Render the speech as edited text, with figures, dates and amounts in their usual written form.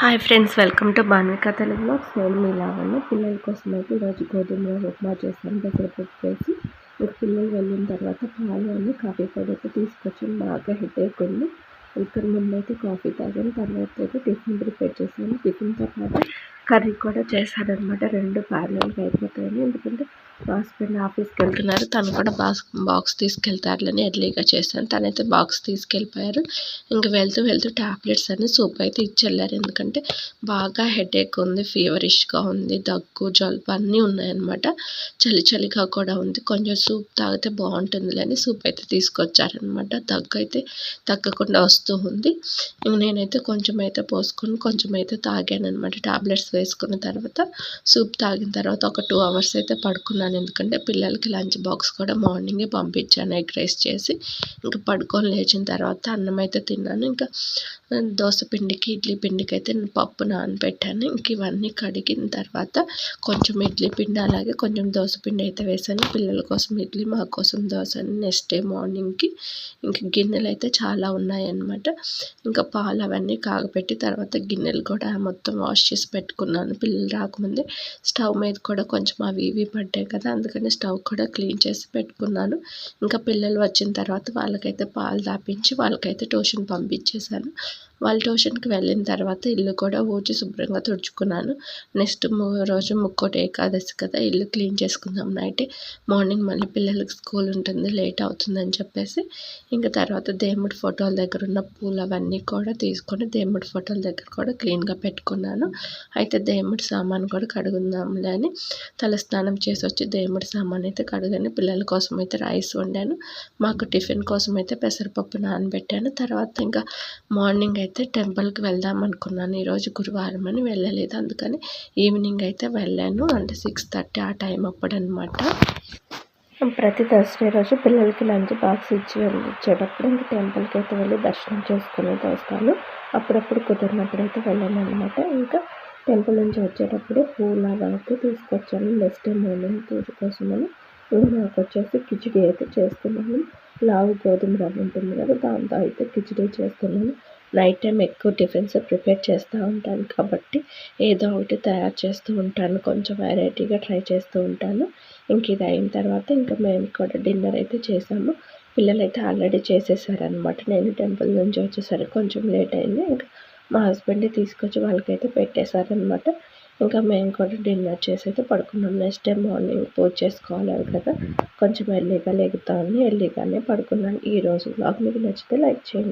Hi friends, welcome to Banvika Telugu vlogs. నేను మీ లావణ్య. పిల్లల కోసం అయితే ఈరోజు గోధుమ రవ్వ ఉప్మా చేశాను. పెసరపప్పు వేసి ఇంకా పిల్లలు వెళ్ళిన తర్వాత పాలు అన్ని కాఫీ పొడి అయితే తీసుకొచ్చాను. బాగా హెడేక్ ఉంది. ఇక్కడ ముందైతే కాఫీ తాగాను. తర్వాత అయితే టిఫిన్ ప్రిపేర్ చేశాను. టిఫిన్తో పాటు కర్రీ కూడా చేశానమాట. రెండు ప్యారలల్గా అయిపోతాయని, ఎందుకంటే మా హస్బెండ్ ఆఫీస్కి వెళ్తున్నారు. తను కూడా బాక్స్ తీసుకెళ్తారులని ఎర్లీగా చేశాను. తనైతే బాక్స్ తీసుకెళ్ళిపోయారు. ఇంక వెళ్తూ వెళ్తూ ట్యాబ్లెట్స్ అని సూప్ అయితే ఇచ్చెళ్ళారు. ఎందుకంటే బాగా హెడేక్ ఉంది, ఫీవరిష్గా ఉంది, దగ్గు జలుబు అన్నీ ఉన్నాయన్నమాట. చలిగా కూడా ఉంది. కొంచెం సూప్ తాగితే బాగుంటుందిలేని సూప్ అయితే తీసుకొచ్చారనమాట. దగ్గు అయితే తగ్గకుండా వస్తూ ఉంది. నేనైతే కొంచెం అయితే పోసుకొని కొంచెం అయితే తాగాను అనమాట. ట్యాబ్లెట్స్ వేసుకున్న తర్వాత సూప్ తాగిన తర్వాత ఒక 2 అవర్స్ అయితే పడుకున్నాను. ఎందుకంటే పిల్లలకి లంచ్ బాక్స్ కూడా మార్నింగే పంపించాను ఎగ్ రైస్ చేసి. ఇంకా పడుకొని లేచిన తర్వాత అన్నం అయితే తిన్నాను. ఇంకా దోశ పిండికి ఇడ్లీ పిండికి అయితే పప్పు నానబెట్టాను. ఇంక ఇవన్నీ కడిగిన తర్వాత కొంచెం ఇడ్లీ పిండి అలాగే కొంచెం దోశ పిండి అయితే వేసాను. పిల్లల కోసం ఇడ్లీ, మా కోసం దోశ అని. నెక్స్ట్ డే మార్నింగ్కి ఇంక గిన్నెలు అయితే చాలా ఉన్నాయన్నమాట. ఇంకా పాలు అవన్నీ కాగపెట్టి తర్వాత గిన్నెలు కూడా మొత్తం వాష్ చేసి పెట్టుకున్నాను. పిల్లలు రాకముందే స్టవ్ మీద కూడా కొంచెం అవి ఇవి పడ్డాయి కదా, అందుకని స్టవ్ కూడా క్లీన్ చేసి పెట్టుకున్నాను. ఇంకా పిల్లలు వచ్చిన తర్వాత వాళ్ళకైతే పాలు తాపించి వాళ్ళకైతే ట్యూషన్ పంపించేశాను. వాళ్ళు ట్యూషన్కి వెళ్ళిన తర్వాత ఇల్లు కూడా ఊడ్చి శుభ్రంగా తుడుచుకున్నాను. నెక్స్ట్ రోజు ముక్కోటి ఏకాదశి కదా, ఇల్లు క్లీన్ చేసుకుందాం. నైటే మార్నింగ్ మళ్ళీ పిల్లలకి స్కూల్ ఉంటుంది, లేట్ అవుతుందని చెప్పేసి ఇంకా తర్వాత దేవుడి ఫోటోల దగ్గర ఉన్న పూలు అవన్నీ కూడా తీసుకొని దేవుడి ఫోటోల దగ్గర కూడా క్లీన్గా పెట్టుకున్నాను. అయితే దేవుడి సామాను కూడా కడుగుందాంలే అని తలస్నానం చేసి వచ్చి దేవుడి సామాన్ అయితే కడగాను. పిల్లల కోసం అయితే రైస్ వండాను. మాకు టిఫిన్ కోసం అయితే పెసరపప్పు నానబెట్టాను. తర్వాత ఇంకా మార్నింగ్ అయితే టెంపుల్కి వెళ్దాం అనుకున్నాను. ఈరోజు గురువారం అని వెళ్ళలేదు. అందుకని ఈవినింగ్ అయితే వెళ్ళాను. అంటే 6:30 ఆ టైం అప్పుడనమాట. ప్రతి థర్స్డే రోజు పిల్లలకి లంచ్ బాక్స్ ఇచ్చేటప్పుడు ఇంకా టెంపుల్కి అయితే వెళ్ళి దర్శనం చేసుకుని అయితే వస్తాను. అప్పుడప్పుడు కుదిరినప్పుడు అయితే వెళ్ళాను అనమాట. ఇంకా టెంపుల్ నుంచి వచ్చేటప్పుడే పూలు అవైతే తీసుకొచ్చాను. నెక్స్ట్ డే మార్నింగ్ పూజ కోసమని. నాకు వచ్చేసి కిచిడి అయితే చేస్తున్నాను. లావు గోధుమ రవ్వ ఉంటుంది కదా, దాంతో అయితే కిచిడి చేస్తున్నాను. నైట్ టైం ఎక్కువ టిఫిన్స్ ప్రిపేర్ చేస్తూ ఉంటాను కాబట్టి ఏదో ఒకటి తయారు చేస్తూ ఉంటాను. కొంచెం వెరైటీగా ట్రై చేస్తూ ఉంటాను. ఇంక ఇది అయిన తర్వాత ఇంకా మేము కూడా డిన్నర్ అయితే చేసాము. పిల్లలు అయితే ఆల్రెడీ చేసేసారనమాట. నేను టెంపుల్ నుంచి వచ్చేసరికి కొంచెం లేట్ అయింది. ఇంకా మా హస్బెండ్ తీసుకొచ్చి వాళ్ళకైతే పెట్టేశారనమాట. ఇంకా మేము కూడా డిన్నర్ చేసి అయితే పడుకున్నాం. నెక్స్ట్ డే మార్నింగ్ పూజ చేసుకోవాలి కదా, కొంచెం ఎర్లీగా లెగుతామని ఎర్లీగానే పడుకున్నాను. ఈరోజు వ్లాగ్ మీకు నచ్చితే లైక్ చేయండి.